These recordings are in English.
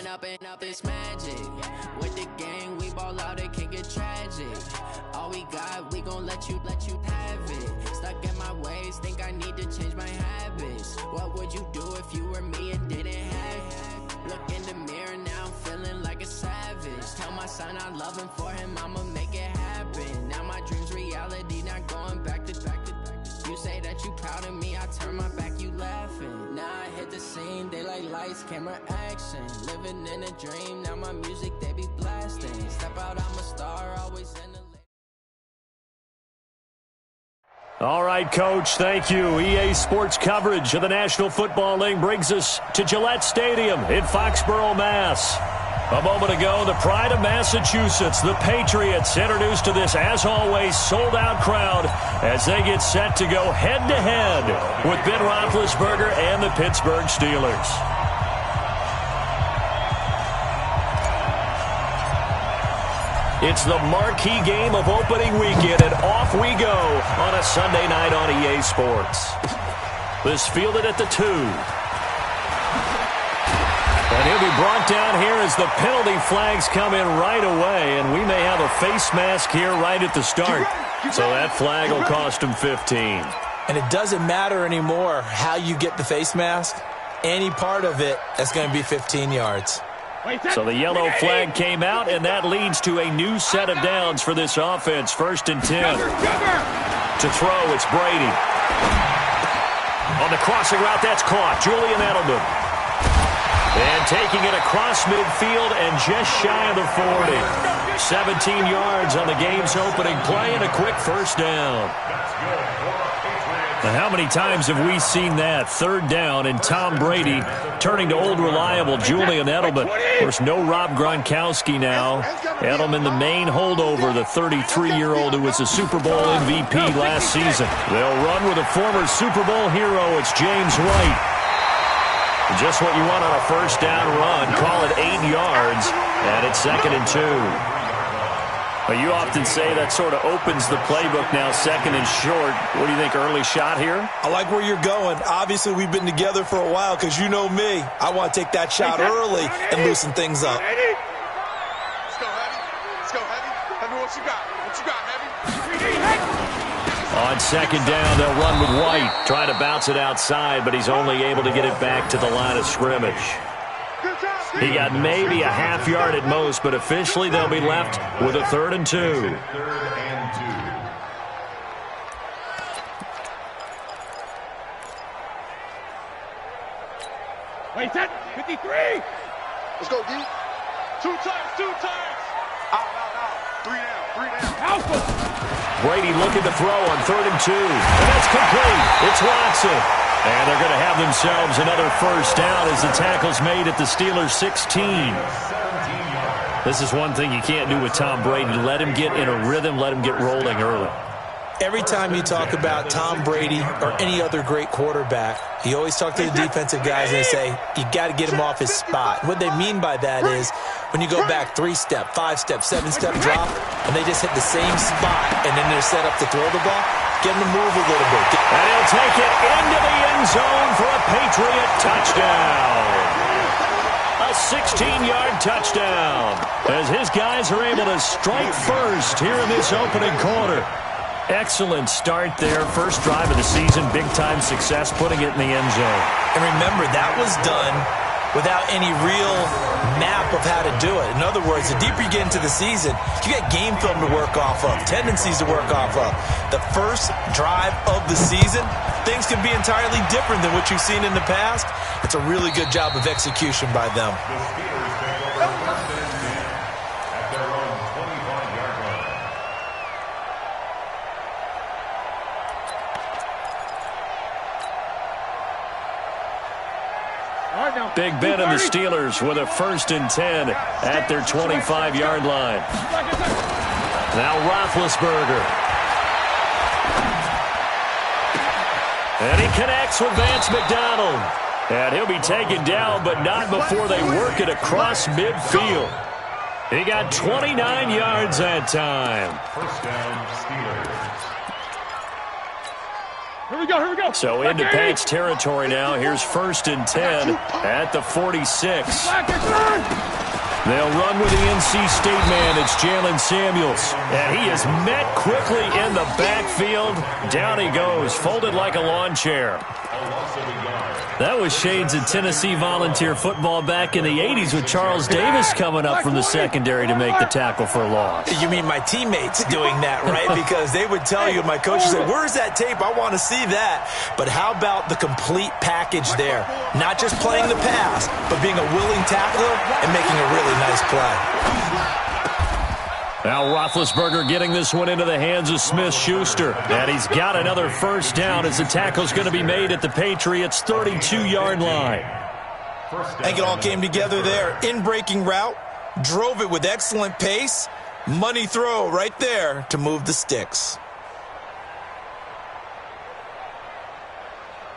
up this magic. With the gang, we ball out, it can get tragic. All we got, we gon' let you have it. Stuck in my ways, think I need to change my habits. What would you do if you were me and didn't have it? Look in the mirror, now I'm feeling like a savage. Tell my son I love him, for him I'ma make it happen. Now my dream's reality, not going back to. You say that you proud of me, I turn my back, you laughing. Now I hit the scene, they like lights, camera, action. Living in a dream, now my music, they be blasting. Step out, I'm a star, always in the... All right, Coach, thank you. EA Sports coverage of the National Football League brings us to Gillette Stadium in Foxborough, Mass. A moment ago, the pride of Massachusetts, the Patriots, introduced to this, as always, sold-out crowd as they get set to go head-to-head with Ben Roethlisberger and the Pittsburgh Steelers. It's the marquee game of opening weekend, and off we go on a Sunday night on EA Sports. This fielded at the 2. And he'll be brought down here as the penalty flags come in right away, and we may have a face mask here right at the start. So that flag will cost him 15. And it doesn't matter anymore how you get the face mask. Any part of it, that's going to be 15 yards. So the yellow flag came out, and that leads to a new set of downs for this offense. 1st and 10. To throw, it's Brady. On the crossing route, that's caught. Julian Edelman. And taking it across midfield and just shy of the 40. 17 yards on the game's opening play and a quick first down. Now, how many times have we seen that? 3rd down and Tom Brady turning to old reliable Julian Edelman. Of course, no Rob Gronkowski now. Edelman, the main holdover, the 33-year-old who was a Super Bowl MVP last season. They'll run with a former Super Bowl hero. It's James White. Just what you want on a first down run. Call it 8 yards, and it's 2nd and 2. Well, you often say that sort of opens the playbook now, 2nd and short. What do you think, early shot here? I like where you're going. Obviously, we've been together for a while because you know me. I want to take that shot early and loosen things up. Let's go, Heavy. Let's go, Heavy. Heavy, what you got? What you got, Heavy? On 2nd down, they'll run with White. Trying to bounce it outside, but he's only able to get it back to the line of scrimmage. He got maybe a half yard at most, but officially they'll be left with a 3rd and 2. Wait, set. 53. Let's go, D. 2 times. Out. 3 down. Alpha. Brady looking to throw on 3rd and 2. And that's complete. It's Watson. And they're going to have themselves another first down as the tackle's made at the Steelers' 16. This is one thing you can't do with Tom Brady. Let him get in a rhythm, let him get rolling early. Every time you talk about Tom Brady or any other great quarterback, you always talk to the defensive guys and they say, you got to get him off his spot. What they mean by that is when you go back 3-step, 5-step, 7-step drop, and they just hit the same spot, and then they're set up to throw the ball, get him to move a little bit. And he'll take it into the end zone for a Patriot touchdown. A 16-yard touchdown as his guys are able to strike first here in this opening quarter. Excellent start there. First drive of the season, big-time success, putting it in the end zone. And remember, that was done without any real map of how to do it. In other words, the deeper you get into the season, you get game film to work off of, tendencies to work off of. The first drive of the season, things can be entirely different than what you've seen in the past. It's a really good job of execution by them. Big Ben and the Steelers with a 1st and 10 at their 25-yard line. Now Roethlisberger. And he connects with Vance McDonald. And he'll be taken down, but not before they work it across midfield. He got 29 yards that time. First down, Steelers. Here we go. So into Pats territory now. Here's 1st and 10 at the 46. They'll run with the NC State man. It's Jalen Samuels. And he is met quickly in the backfield. Down he goes, folded like a lawn chair. That was shades of Tennessee volunteer football back in the 80s with Charles Davis coming up from the secondary to make the tackle for a loss. You mean my teammates doing that, right? Because they would tell you, my coach said, where's that tape? I want to see that. But how about the complete package there? Not just playing the pass, but being a willing tackler and making a really nice play. Now Roethlisberger getting this one into the hands of Smith-Schuster. And he's got another first down as the tackle's going to be made at the Patriots' 32-yard line. I think it all came together there. In-breaking route, drove it with excellent pace. Money throw right there to move the sticks.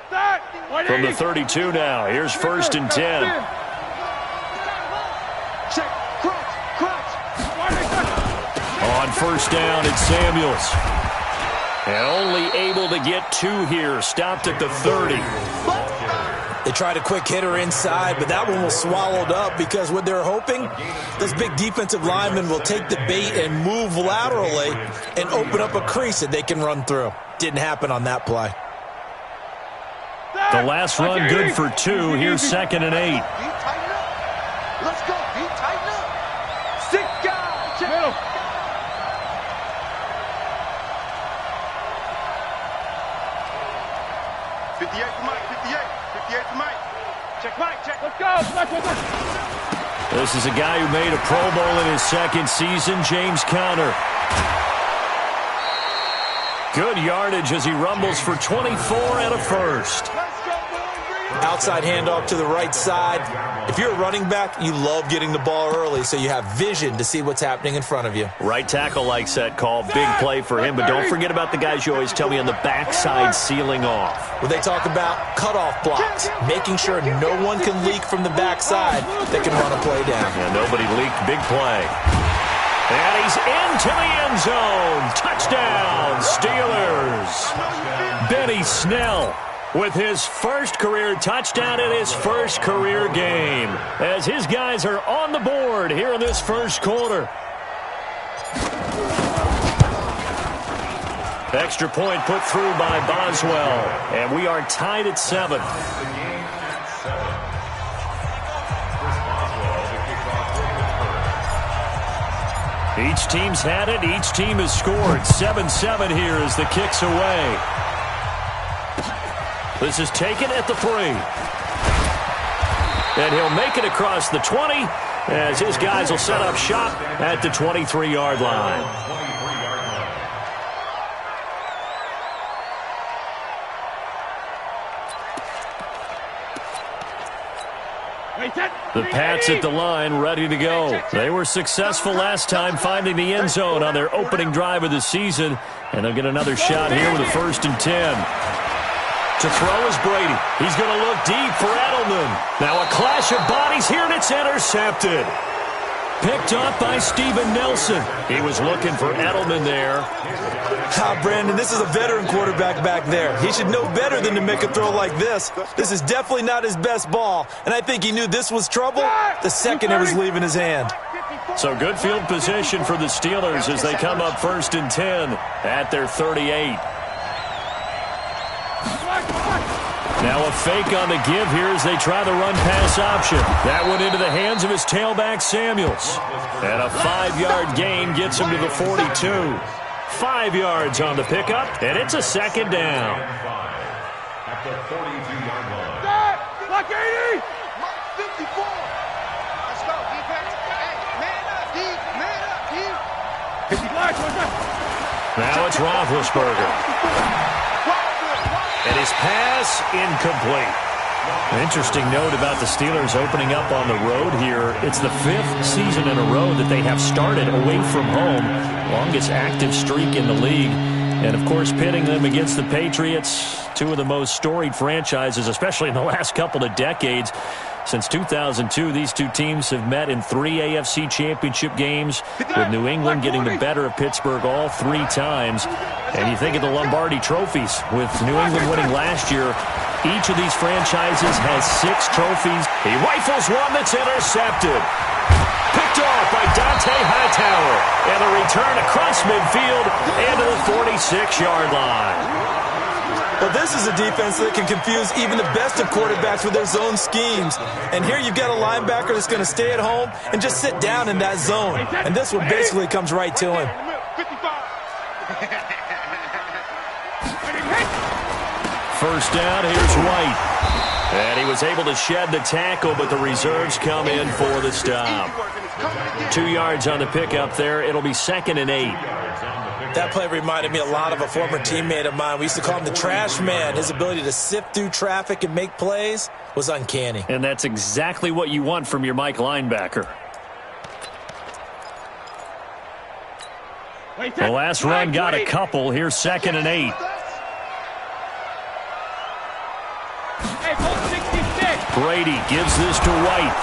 From the 32 now, here's 1st and 10. On 1st down, it's Samuels. And only able to get 2 here. Stopped at the 30. They tried a quick hitter inside, but that one was swallowed up because what they're hoping, this big defensive lineman will take the bait and move laterally and open up a crease that they can run through. Didn't happen on that play. The last run good for 2. Here's 2nd and 8. Let's go. Tighten up. 6 guys. Middle. Let's go. This is a guy who made a Pro Bowl in his 2nd season, James Conner. Good yardage as he rumbles for 24 and a first. Outside handoff to the right side. If you're a running back, you love getting the ball early so you have vision to see what's happening in front of you. Right tackle likes that call. Big play for him. But don't forget about the guys you always tell me on the backside sealing off. When they talk about cutoff blocks, making sure no one can leak from the backside that can run a play down. Yeah, nobody leaked. Big play. And he's into the end zone. Touchdown, Steelers. Benny Snell with his first career touchdown in his first career game, as his guys are on the board here in this first quarter. Extra point put through by Boswell, and we are tied at 7. Each team's had it. Each team has scored. 7-7 here as the kick's away. This is taken at the 3. And he'll make it across the 20 as his guys will set up shop at the 23-yard line. The Pats at the line, ready to go. They were successful last time finding the end zone on their opening drive of the season, and they'll get another shot here with a 1st and 10. To throw is Brady. He's going to look deep for Edelman. Now a clash of bodies here, and it's intercepted. Picked up by Steven Nelson. He was looking for Edelman there. Brandon, this is a veteran quarterback back there. He should know better than to make a throw like this. This is definitely not his best ball, and I think he knew this was trouble the second it was leaving his hand. So good field position for the Steelers as they come up 1st and 10 at their 38. Now a fake on the give here as they try the run-pass option. That went into the hands of his tailback, Samuels. And a 5-yard gain gets him to the 42. 5 yards on the pickup, and it's a 2nd down. At the 42-yard line. Block 80! 54! Let's go, defense. Hey, man up, D. Man up, D. Hit the flash, now it's Roethlisberger. And his pass incomplete. An interesting note about the Steelers opening up on the road here. It's the 5th season in a row that they have started away from home. Longest active streak in the league. And, of course, pitting them against the Patriots, 2 of the most storied franchises, especially in the last couple of decades. Since 2002, these 2 teams have met in 3 AFC championship games, with New England getting the better of Pittsburgh all 3 times. And you think of the Lombardi trophies, with New England winning last year. Each of these franchises has 6 trophies. He rifles one that's intercepted. Picked off by Dante Hightower. And a return across midfield and to the 46-yard line. Well, this is a defense that can confuse even the best of quarterbacks with their zone schemes. And here you've got a linebacker that's going to stay at home and just sit down in that zone. And this one basically comes right to him. First down, here's White. And he was able to shed the tackle, but the reserves come in for the stop. 2 yards on the pickup there. It'll be 2nd and 8. That play reminded me a lot of a former teammate of mine. We used to call him the trash man. His ability to sift through traffic and make plays was uncanny. And that's exactly what you want from your Mike linebacker. The last run got a couple. Here's 2nd and 8. Brady gives this to White.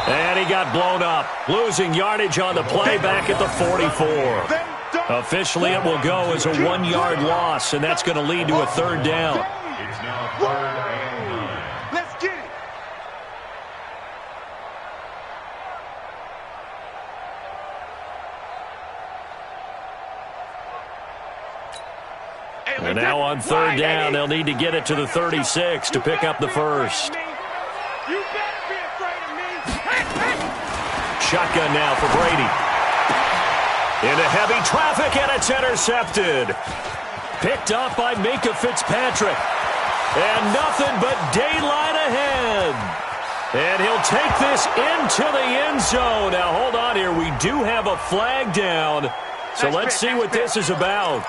And he got blown up. Losing yardage on the play back at the 44. Officially, it will go as a 1-yard loss, and that's going to lead to a 3rd down. It's now 3rd and 9. Let's get it. And now on 3rd down, they'll need to get it to the 36 to pick up the first. You better be afraid of me. Shotgun now for Brady. Into heavy traffic, and it's intercepted. Picked off by Minkah Fitzpatrick. And nothing but daylight ahead. And he'll take this into the end zone. Now, hold on here. We do have a flag down. So let's see what this is about.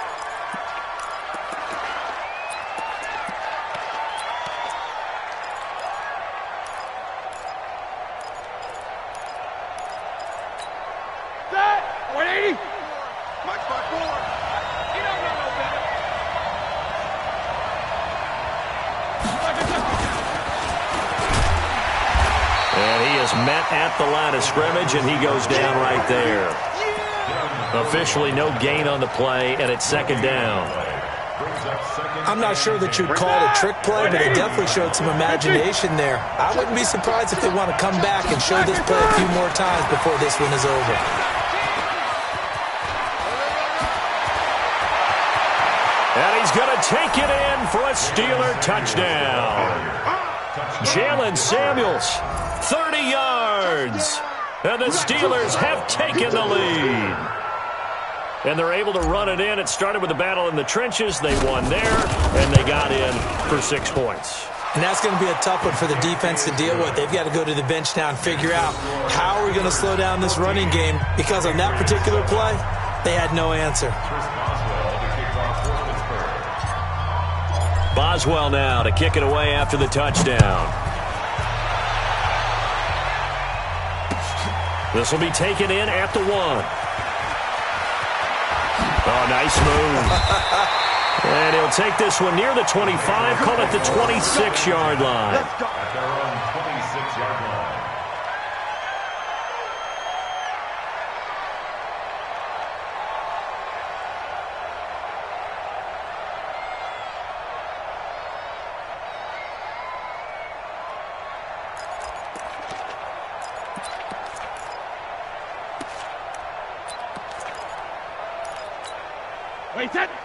Met at the line of scrimmage, and he goes down right there. Officially no gain on the play, and it's 2nd down. I'm not sure that you'd call it a trick play, but it definitely showed some imagination there. I wouldn't be surprised if they want to come back and show this play a few more times before this one is over. And he's going to take it in for a Steeler touchdown. Jalen Samuels. 30 yards. And the Steelers have taken the lead. And they're able to run it in. It started with a battle in the trenches. They won there, and they got in for 6 points. And that's going to be a tough one for the defense to deal with. They've got to go to the bench now and figure out how are we going to slow down this running game, because on that particular play, they had no answer. Boswell now to kick it away after the touchdown. This will be taken in at the 1. Oh, nice move. And he'll take this one near the 25, call it the 26-yard line. At their own 26-yard line.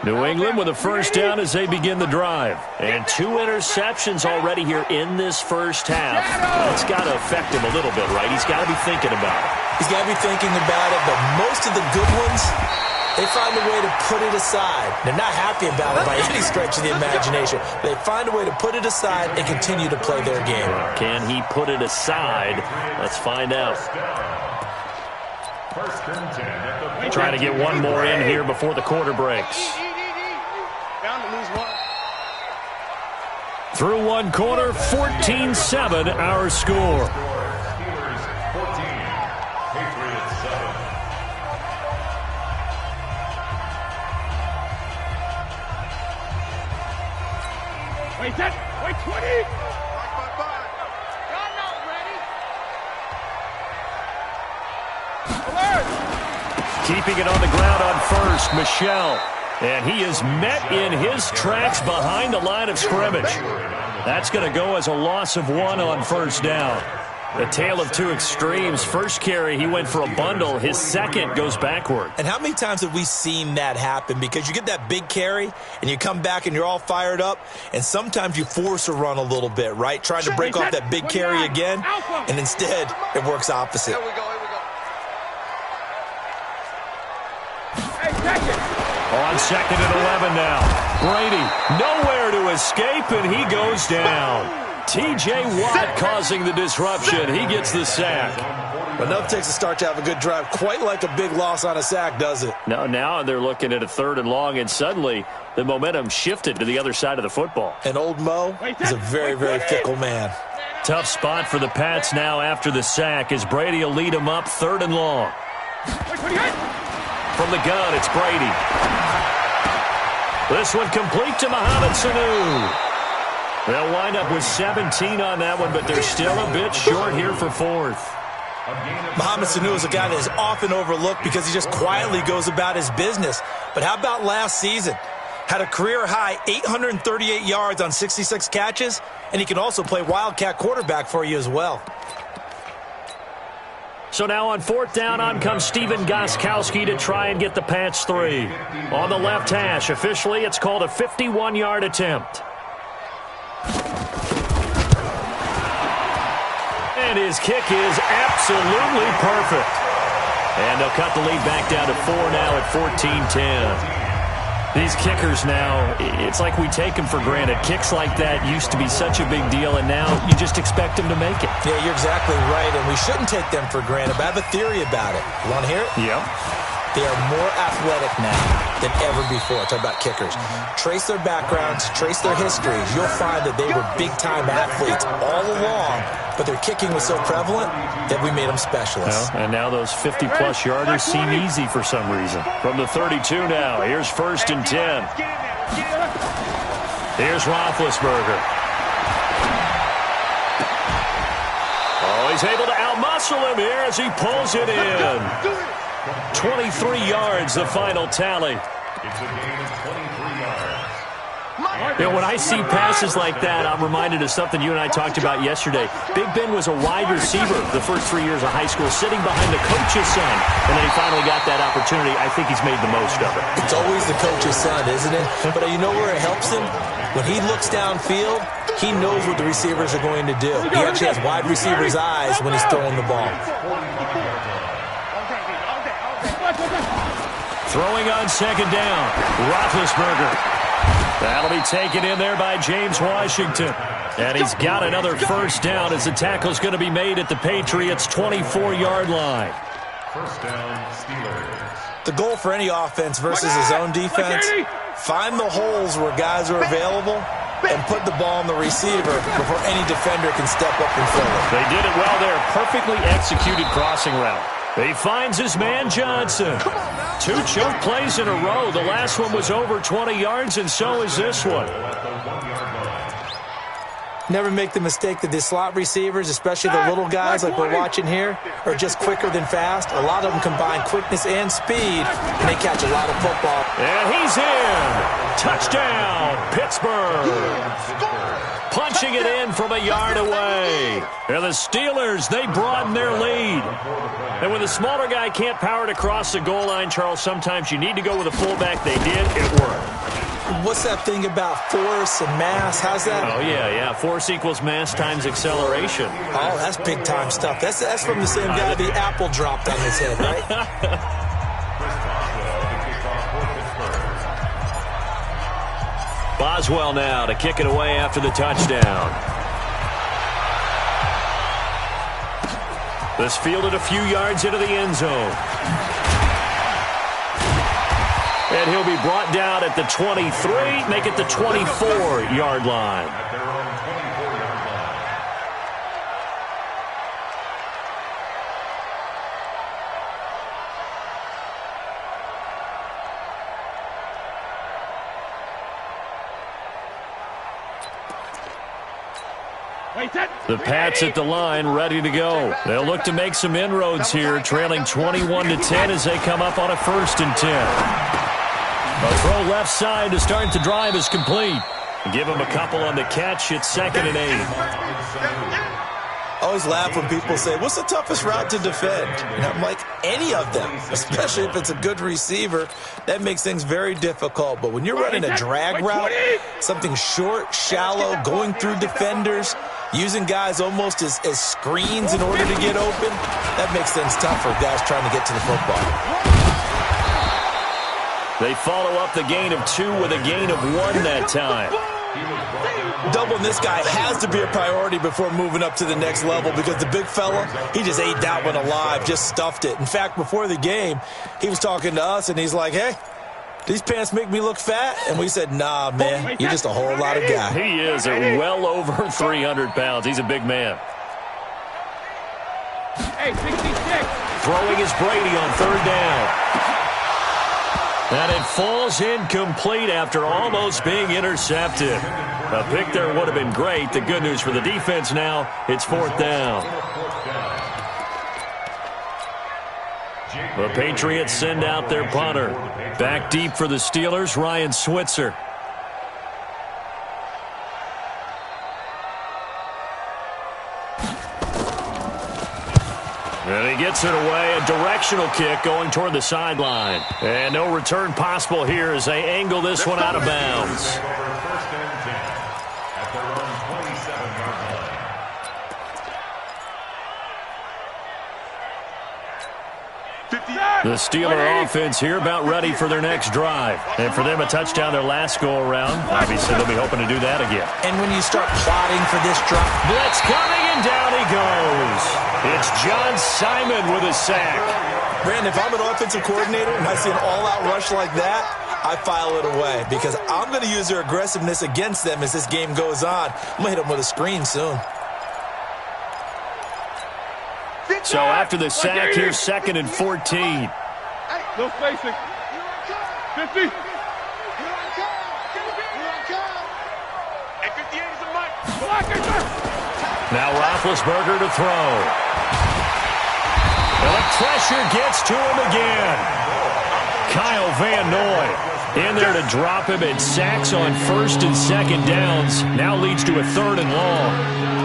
New England with a first down as they begin the drive. And 2 interceptions already here in this first half. That's got to affect him a little bit, right? He's got to be thinking about it. He's got to be thinking about it, but most of the good ones, they find a way to put it aside. They're not happy about it by any stretch of the imagination. They find a way to put it aside and continue to play their game. Can he put it aside? Let's find out. Trying to get one more in here before the quarter breaks. Through one quarter, 14-7 our score. Wait, 20. Keeping it on the ground on first, Michel. And he is met in his tracks behind the line of scrimmage. That's going to go as a loss of 1 on first down. A tale of two extremes. First carry, he went for a bundle. His second goes backward. And how many times have we seen that happen? Because you get that big carry, and you come back and you're all fired up, and sometimes you force a run a little bit, right? Trying to break off that big carry again, and instead it works opposite. Here we go. On second and 11 now. Brady nowhere to escape, and he goes down. T.J. Watt causing the disruption. He gets the sack. Enough takes a start to have a good drive. Quite like a big loss on a sack, does it? No, now they're looking at a 3rd and long, and suddenly the momentum shifted to the other side of the football. And old Mo is a very, very fickle man. Tough spot for the Pats now after the sack as Brady will lead them up 3rd and long. From the gun, it's Brady. This one complete to Mohamed Sanu. They'll wind up with 17 on that one, but they're still a bit short here for 4th. Mohamed Sanu is a guy that is often overlooked because he just quietly goes about his business. But how about last season? Had a career-high 838 yards on 66 catches, and he can also play Wildcat quarterback for you as well. So now on 4th down, on comes Stephen Gostkowski to try and get the Pats 3. On the left hash, officially it's called a 51-yard attempt. And his kick is absolutely perfect. And they'll cut the lead back down to 4 now at 14-10. These kickers now, it's like we take them for granted. Kicks like that used to be such a big deal, and now you just expect them to make it. Yeah, you're exactly right, and we shouldn't take them for granted, but I have a theory about it. You want to hear it? Yep. They are more athletic now than ever before. Talk about kickers. Trace their backgrounds, trace their histories. You'll find that they were big-time athletes all along, but their kicking was so prevalent that we made them specialists. Well, and now those 50-plus yarders seem easy for some reason. From the 32 now, here's 1st and 10. Here's Roethlisberger. Oh, he's able to outmuscle him here as he pulls it in. 23 yards, the final tally. It's a gain of 23 yards. You know, when I see passes like that, I'm reminded of something you and I talked about yesterday. Big Ben was a wide receiver the first 3 years of high school, sitting behind the coach's son. And then he finally got that opportunity. I think he's made the most of it. It's always the coach's son, isn't it? But you know where it helps him? When he looks downfield, he knows what the receivers are going to do. He actually has wide receivers' eyes when he's throwing the ball. Throwing on 2nd down, Roethlisberger. That'll be taken in there by James Washington. And he's got another 1st down as the tackle's going to be made at the Patriots' 24-yard line. 1st down, Steelers. The goal for any offense versus his own defense, find the holes where guys are available and put the ball on the receiver before any defender can step up and fill it. They did it well there. Perfectly executed crossing route. He finds his man Johnson. 2 choke plays in a row. The last one was over 20 yards, and so is this one. Never make the mistake that the slot receivers, especially the little guys like we're watching here, are just quicker than fast. A lot of them combine quickness and speed, and they catch a lot of football. And he's in. Touchdown, Pittsburgh. Punching it in from a yard away. And the Steelers, they broaden their lead. And when the smaller guy can't power it across the goal line, Charles, sometimes you need to go with a fullback. They did. It worked. What's that thing about force and mass? How's that? Oh, yeah. Force equals mass times acceleration. Oh, that's big-time stuff. That's from the same guy the apple dropped on his head, right? Boswell now to kick it away after the touchdown. This fielded a few yards into the end zone. And he'll be brought down at the 23, make it the 24-yard line. At their own 24-yard line. The Pats at the line, ready to go. They'll look to make some inroads here, trailing 21-10 as they come up on a 1st and 10. A throw left side to start the drive is complete. Give him a couple on the catch. It's 2nd and 8. I always laugh when people say, what's the toughest route to defend? And I'm like, any of them, especially if it's a good receiver. That makes things very difficult. But when you're running a drag route, something short, shallow, going through defenders, using guys almost as screens in order to get open, that makes things tough for guys trying to get to the football. They follow up the gain of 2 with a gain of 1 that time. Doubling this guy has to be a priority before moving up to the next level because the big fella, he just ate that one alive, just stuffed it. In fact, before the game, he was talking to us, and he's like, hey, these pants make me look fat? And we said, nah, man, you're just a whole lot of guy. He is at well over 300 pounds. He's a big man. Hey, 66. Throwing is Brady on 3rd down. And it falls incomplete after almost being intercepted. A pick there would have been great. The good news for the defense now, it's 4th down. The Patriots send out their punter. Back deep for the Steelers, Ryan Switzer. And he gets it away, a directional kick going toward the sideline. And no return possible here as they angle this one out of bounds. The Steeler offense here about ready for their next drive. And for them, a touchdown their last go-around. Obviously, they'll be hoping to do that again. And when you start plotting for this drive, blitz coming, and down he goes. It's John Simon with a sack. Brandon, if I'm an offensive coordinator and I see an all-out rush like that, I file it away because I'm going to use their aggressiveness against them as this game goes on. I'm going to hit them with a screen soon. So after the sack, here's 2nd and 14. No spacing. 50. Now Roethlisberger to throw. And the pressure gets to him again. Kyle Van Noy in there to drop him, and sacks on 1st and 2nd downs. Now leads to a 3rd and long.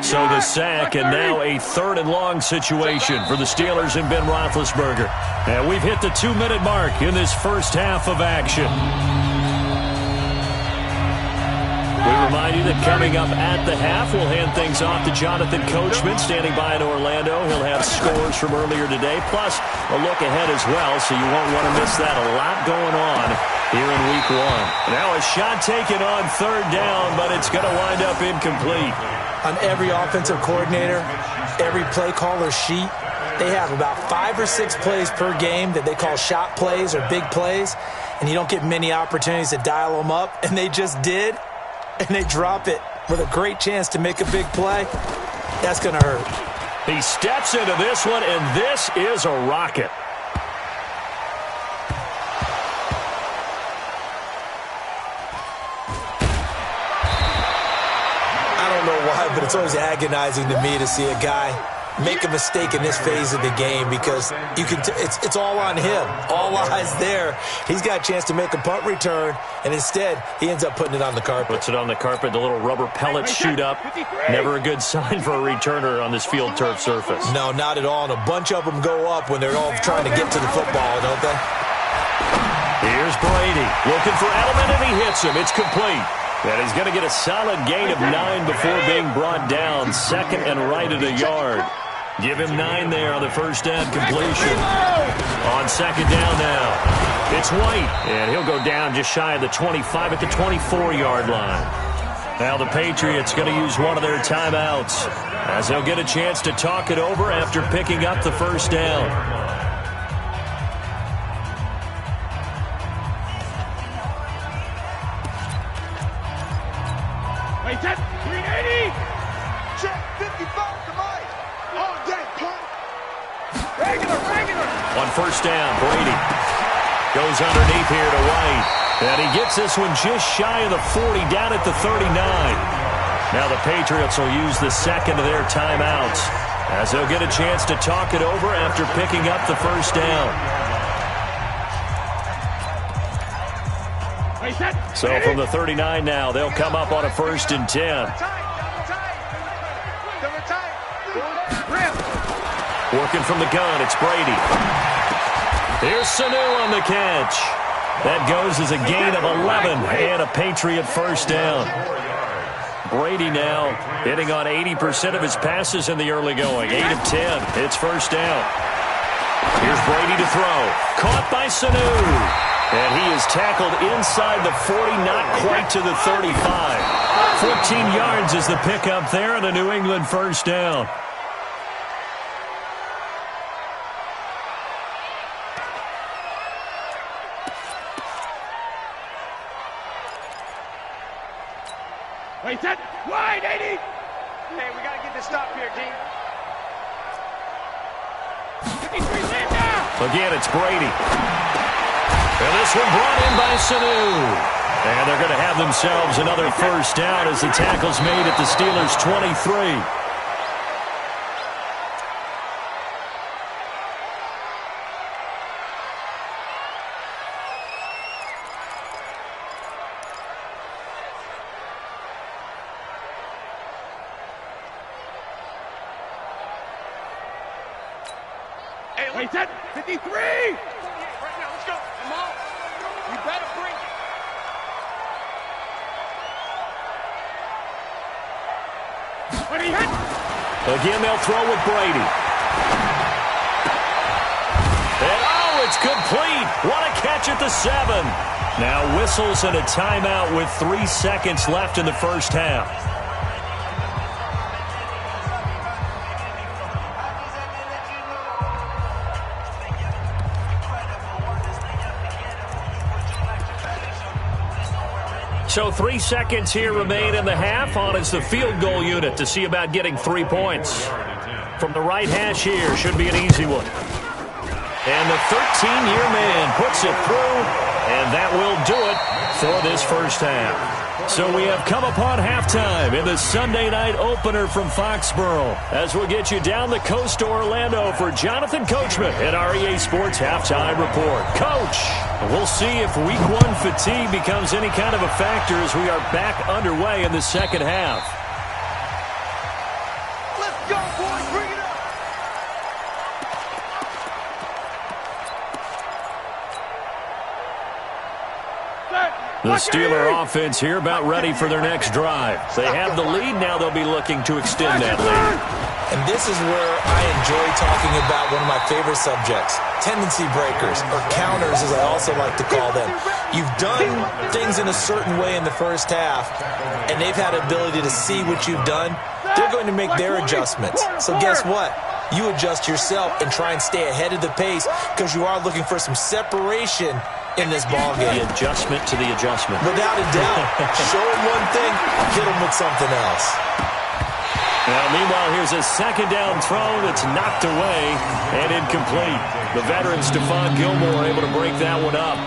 So the sack, and now a 3rd and long situation for the Steelers and Ben Roethlisberger. And we've hit the 2-minute mark in this first half of action. We remind you that coming up at the half, we'll hand things off to Jonathan Coachman, standing by in Orlando. He'll have scores from earlier today, plus a look ahead as well, so you won't want to miss that. A lot going on here in Week 1. Now a shot taken on 3rd down, but it's going to wind up incomplete. On every offensive coordinator, every play caller sheet, they have about 5 or 6 plays per game that they call shot plays or big plays, and you don't get many opportunities to dial them up, and they just did, and they drop it with a great chance to make a big play. That's going to hurt. He steps into this one, and this is a rocket. But it's always agonizing to me to see a guy make a mistake in this phase of the game because you can it's all on him. All eyes there. He's got a chance to make a punt return, and instead he ends up putting it on the carpet. Puts it on the carpet. The little rubber pellets shoot up. Never a good sign for a returner on this field turf surface. No, not at all. And a bunch of them go up when they're all trying to get to the football, don't they? Here's Brady looking for Edelman, and he hits him. It's complete. And he's going to get a solid gain of 9 before being brought down. 2nd and right at a yard. Give him 9 there on the first down completion. On 2nd down now, it's White. And he'll go down just shy of the 25 at the 24-yard line. Now the Patriots going to use one of their timeouts as they'll get a chance to talk it over after picking up the first down. Wait, 380. Check 55 to Mike. On deck, punt. Regular. On first down, Brady goes underneath here to White. And he gets this one just shy of the 40, down at the 39. Now the Patriots will use the 2nd of their timeouts as they'll get a chance to talk it over after picking up the first down. So from the 39 now, they'll come up on a 1st and 10. Working from the gun, it's Brady. Here's Sanu on the catch. That goes as a gain of 11 and a Patriot 1st down. Brady now hitting on 80% of his passes in the early going. 8 of 10. It's 1st down. Here's Brady to throw. Caught by Sanu. And he is tackled inside the 40, not quite to the 35. 14 yards is the pickup there and a New England 1st down. Wait, set, wide, 80! Hey, we got to get this stop here, Dean. 53, land down! Again, it's Brady. And this one brought in by Sanu. And they're going to have themselves another 1st down as the tackle's made at the Steelers' 23. Wait, set, 53! Right now, let's go. Come on. You better bring it. When he hit. Again, they'll throw with Brady. And oh, it's complete. What a catch at the 7. Now whistles and a timeout with 3 seconds left in the 1st half. So 3 seconds here remain in the half. On is the field goal unit to see about getting 3 points. From the right hash here, should be an easy one. And the 13-year man puts it through, and that will do it for this 1st half. So we have come upon halftime in the Sunday night opener from Foxborough as we'll get you down the coast to Orlando for Jonathan Coachman at our EA Sports Halftime Report. Coach, we'll see if Week 1 fatigue becomes any kind of a factor as we are back underway in the 2nd half. Let's go, boys. Bring it up. The Steeler offense here about ready for their next drive. They have the lead. Now they'll be looking to extend that lead. And this is where I enjoy talking about one of my favorite subjects, tendency breakers, or counters as I also like to call them. You've done things in a certain way in the 1st half, and they've had the ability to see what you've done. They're going to make their adjustments. So guess what? You adjust yourself and try and stay ahead of the pace because you are looking for some separation in this ball game. The adjustment to the adjustment. Without a doubt. Show them one thing, hit them with something else. Now, meanwhile, here's a 2nd down throw that's knocked away and incomplete. The veteran Stephon Gilmore able to break that one up.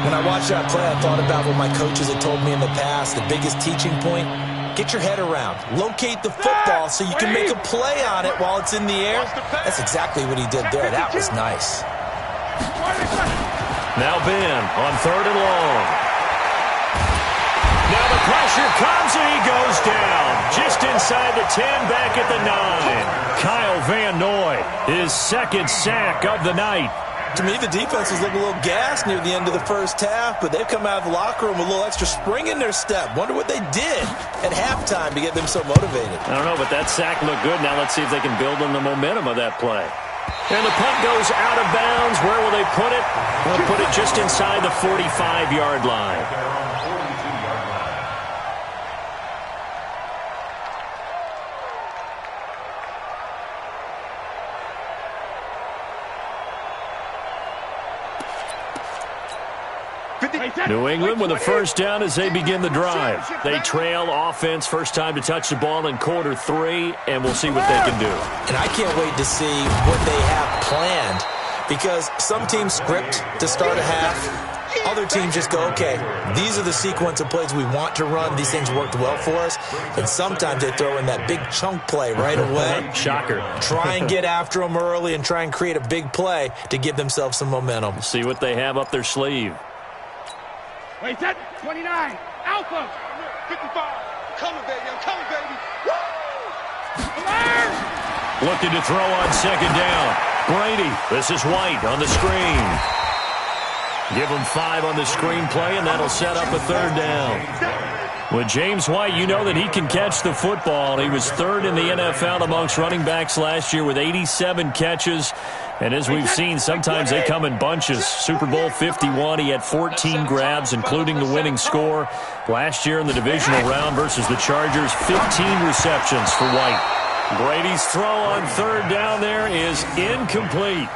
When I watched that play, I thought about what my coaches had told me in the past. The biggest teaching point, get your head around. Locate the football so you can make a play on it while it's in the air. That's exactly what he did there. That was nice. Now Ben on 3rd and long. Now the pressure comes and he goes down. Just inside the 10, back at the 9. Kyle Van Noy, his 2nd sack of the night. To me, the defense was looking a little gassed near the end of the 1st half, but they've come out of the locker room with a little extra spring in their step. Wonder what they did at halftime to get them so motivated. I don't know, but that sack looked good. Now let's see if they can build on the momentum of that play. And the punt goes out of bounds. Where will they put it? They'll put it just inside the 45-yard line. New England with a 1st down as they begin the drive. They trail offense, first time to touch the ball in quarter 3, and we'll see what they can do. And I can't wait to see what they have planned because some teams script to start a half. Other teams just go, okay, these are the sequence of plays we want to run. These things worked well for us. And sometimes they throw in that big chunk play right away. Shocker. Try and get after them early and try and create a big play to give themselves some momentum. See what they have up their sleeve. Wait, set. 29. Alpha. 55. Coming, baby. I'm coming, baby. Woo! Looking to throw on second down. Brady. This is White on the screen. Give him 5 on the screen play, and that'll set up a third down. With James White, you know that he can catch the football. He was 3rd in the NFL amongst running backs last year with 87 catches. And as we've seen, sometimes they come in bunches. Super Bowl 51, he had 14 grabs, including the winning score. Last year in the divisional round versus the Chargers, 15 receptions for White. Brady's throw on third down there is incomplete.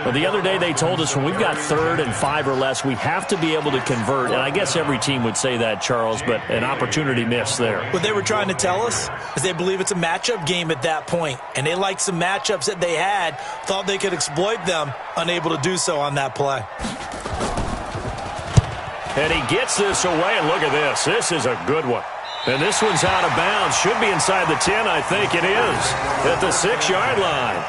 But the other day they told us when we've got 3rd and 5 or less, we have to be able to convert. And I guess every team would say that, Charles, but an opportunity missed there. What they were trying to tell us is they believe it's a matchup game at that point. And they liked some matchups that they had, thought they could exploit them, unable to do so on that play. And he gets this away, and look at this. This is a good one. And this one's out of bounds. Should be inside the 10, I think it is, at the 6-yard line.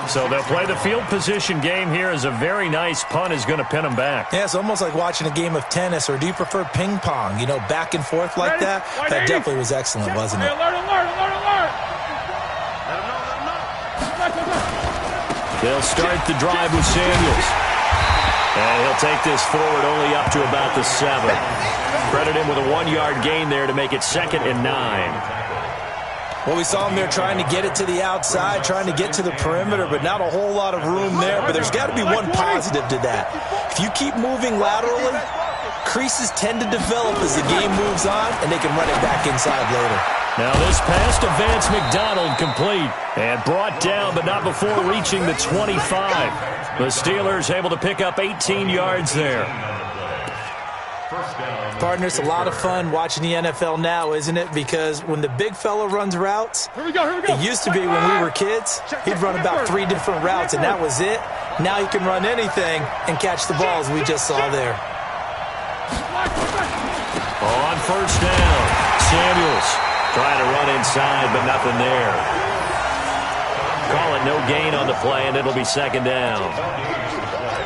So they'll play the field position game here as a very nice punt is going to pin them back. Yeah, it's almost like watching a game of tennis, or do you prefer ping pong? You know, back and forth like that? That definitely was excellent, wasn't it? Alert, alert, alert, alert. Let him know. They'll start the drive with Samuels. And he'll take this forward only up to about the 7. Credit him with a 1-yard gain there to make it 2nd and 9. Well, we saw him there trying to get it to the outside, trying to get to the perimeter, but not a whole lot of room there. But there's got to be one positive to that. If you keep moving laterally, creases tend to develop as the game moves on, and they can run it back inside later. Now this pass to Vance McDonald complete and brought down, but not before reaching the 25. The Steelers able to pick up 18 yards there. Partner, it's a lot of fun watching the NFL now, isn't it? Because when the big fella runs routes, it used to be when we were kids, he'd run about 3 different routes, and that was it. Now he can run anything and catch the balls we just saw there. On first down, Samuels trying to run inside, but nothing there. Call it no gain on the play, and it'll be 2nd down.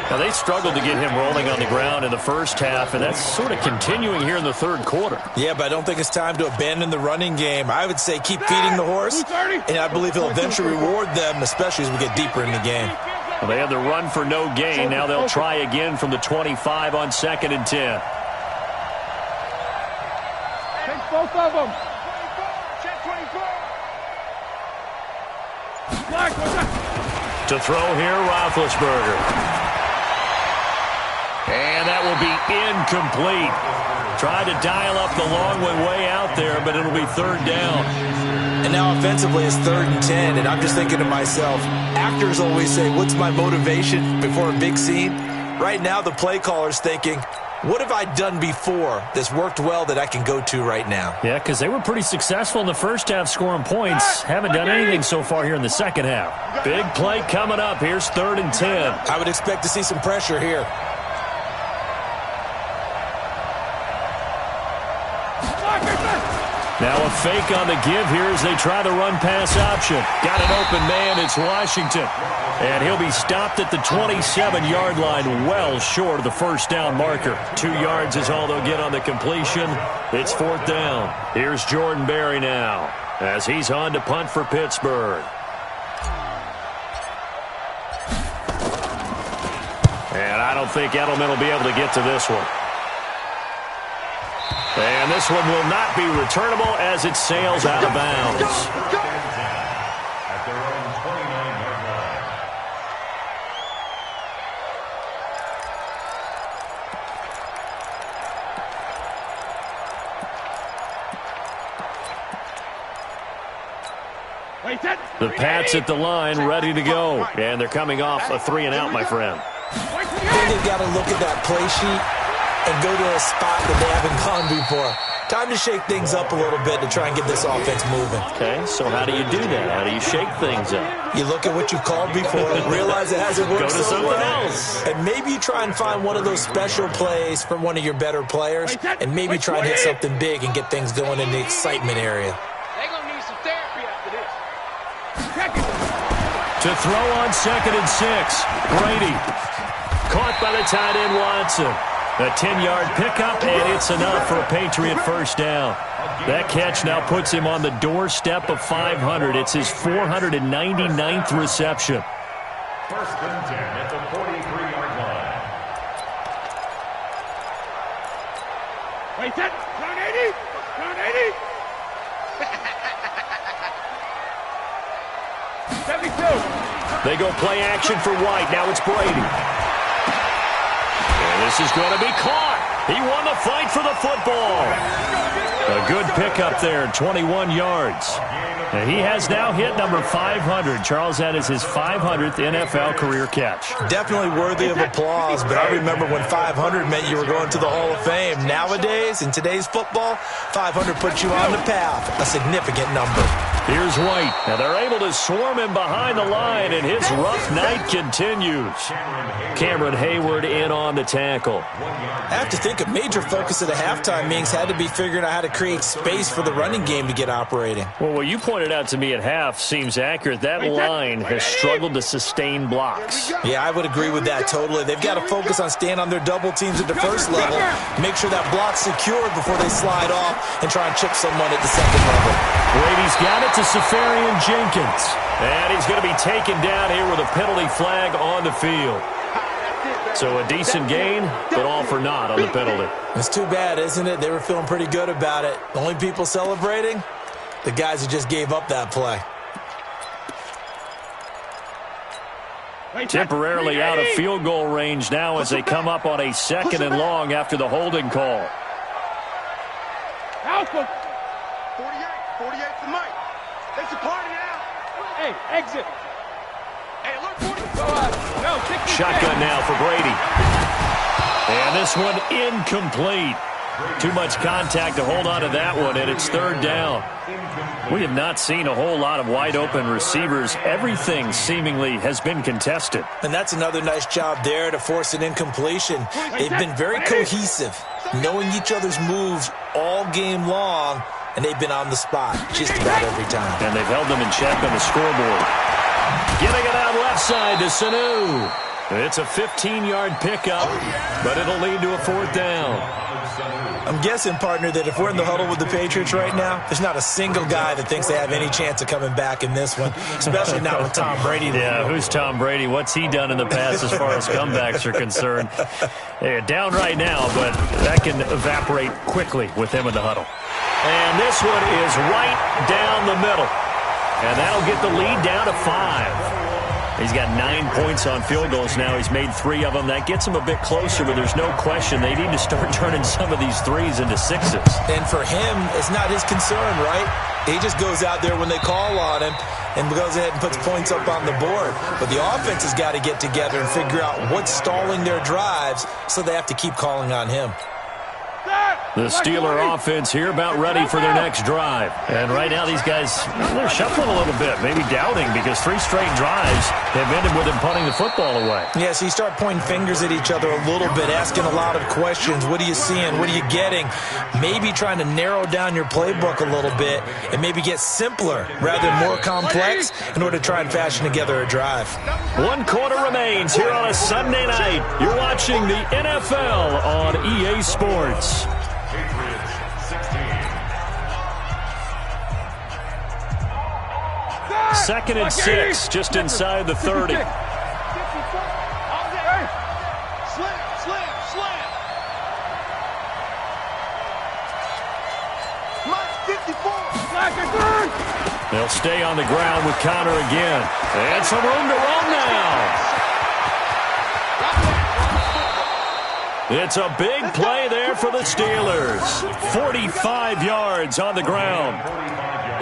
Now, they struggled to get him rolling on the ground in the first half, and that's sort of continuing here in the 3rd quarter. Yeah, but I don't think it's time to abandon the running game. I would say keep feeding the horse, and I believe he'll eventually reward them, especially as we get deeper in the game. Well, they had the run for no gain. Now they'll try again from the 25 on 2nd and 10. Take both of them. Check 24. To throw here, Roethlisberger. And that will be incomplete. Tried to dial up the long way out there, but it'll be 3rd down. And now offensively it's 3rd and 10, and I'm just thinking to myself, actors always say, what's my motivation before a big scene? Right now the play caller's thinking, what have I done before that's worked well that I can go to right now? Yeah, because they were pretty successful in the first half scoring points. Haven't done anything so far here in the second half. Big play coming up. Here's 3rd and 10. I would expect to see some pressure here. Now a fake on the give here as they try the run-pass option. Got an open man. It's Washington. And he'll be stopped at the 27-yard line, well short of the first down marker. 2 yards is all they'll get on the completion. It's 4th down. Here's Jordan Berry now as he's on to punt for Pittsburgh. And I don't think Edelman will be able to get to this one. And this one will not be returnable as it sails out of bounds. At their own 29-yard line. The Pats at the line, ready to go. And they're coming off a 3-and-out, my friend. I think they've got to look at that play sheet and go to a spot that they haven't gone before. Time to shake things up a little bit to try and get this offense moving. Okay, so how do you do that? How do you shake things up? You look at what you called before, realize it hasn't worked Go to so something well, else. and maybe you try and find one of those special plays from one of your better players, and maybe try and hit something big and get things going in the excitement area. They're going to need some therapy after this. To throw on 2nd and 6. Brady. Caught by the tight end Watson. A 10-yard pickup, and it's enough for a Patriot first down. That catch now puts him on the doorstep of 500. It's his 499th reception. First and 10 at the 43-yard line. Wait, that. Round 80. Round 80. 72. They go play action for White. Now it's Brady. And this is going to be caught. He won the fight for the football. A good pickup there, 21 yards. And he has now hit number 500. Charles, that is his 500th NFL career catch. Definitely worthy of applause, but I remember when 500 meant you were going to the Hall of Fame. Nowadays, in today's football, 500 puts you on the path, a significant number. Here's White. Now they're able to swarm him behind the line, and his rough night continues. Cameron Hayward in on the tackle. I have to think a major focus of the halftime meetings had to be figuring out how to create space for the running game to get operating. Well, what you pointed out to me at half seems accurate. That line has struggled to sustain blocks. Yeah, I would agree with that totally. They've got to focus on staying on their double teams at the first level, make sure that block's secured before they slide off and try and chip someone at the second level. Brady's got it to Safarian Jenkins. And he's going to be taken down here with a penalty flag on the field. So a decent gain, but all for naught on the penalty. It's too bad, isn't it? They were feeling pretty good about it. The only people celebrating, the guys who just gave up that play. Temporarily out of field goal range now as they come up on a 2nd and long after the holding call. 48 for Mike. It's a party now. Hey, exit. Hey, look, 40. No, shotgun now for Brady. And this one incomplete. Too much contact to hold on to that one, and it's 3rd down. We have not seen a whole lot of wide-open receivers. Everything seemingly has been contested. And that's another nice job there to force an incompletion. They've been very cohesive, knowing each other's moves all game long, and they've been on the spot just about every time. And they've held them in check on the scoreboard. Getting it out left side to Sanu. It's a 15-yard pickup, but it'll lead to a 4th down. I'm guessing, partner, that if we're in the huddle with the Patriots right now, there's not a single guy that thinks they have any chance of coming back in this one, especially not with Tom Brady. Yeah, who's Tom Brady? What's he done in the past as far as comebacks are concerned? They're down right now, but that can evaporate quickly with him in the huddle. And this one is right down the middle. And that'll get the lead down to 5. He's got 9 points on field goals now. He's made 3 of them. That gets him a bit closer, but there's no question they need to start turning some of these 3s into 6s. And for him, it's not his concern, right? He just goes out there when they call on him and goes ahead and puts points up on the board. But the offense has got to get together and figure out what's stalling their drives, so they have to keep calling on him. The Steeler offense here about ready for their next drive. And right now these guys, they're shuffling a little bit, maybe doubting, because 3 straight drives have ended with them punting the football away. Yeah, so you start pointing fingers at each other a little bit, asking a lot of questions. What are you seeing? What are you getting? Maybe trying to narrow down your playbook a little bit and maybe get simpler rather than more complex in order to try and fashion together a drive. 1 quarter remains here on a Sunday night. You're watching the NFL on EA Sports. 2nd and 6, just inside the 30. Slam. Mike 54. They'll stay on the ground with Connor again. And some room to run now. It's a big play there for the Steelers. 45 yards on the ground.